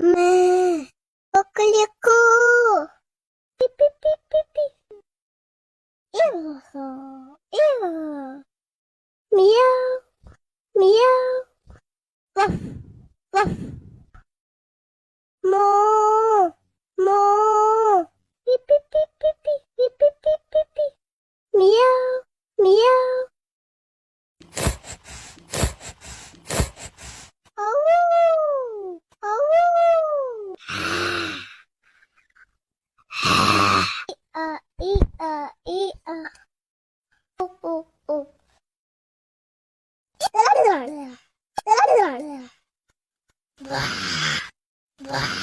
엄마, 코끌리코. 삐삐삐삐삐. 이어서, 이어. 미야우, 미야우. 워프, 워프. 모, 모. 삐삐삐삐삐, 삐삐삐삐삐. 미야우, 미야우. 어우, 어우. 이아. 오. 따라라라. 와.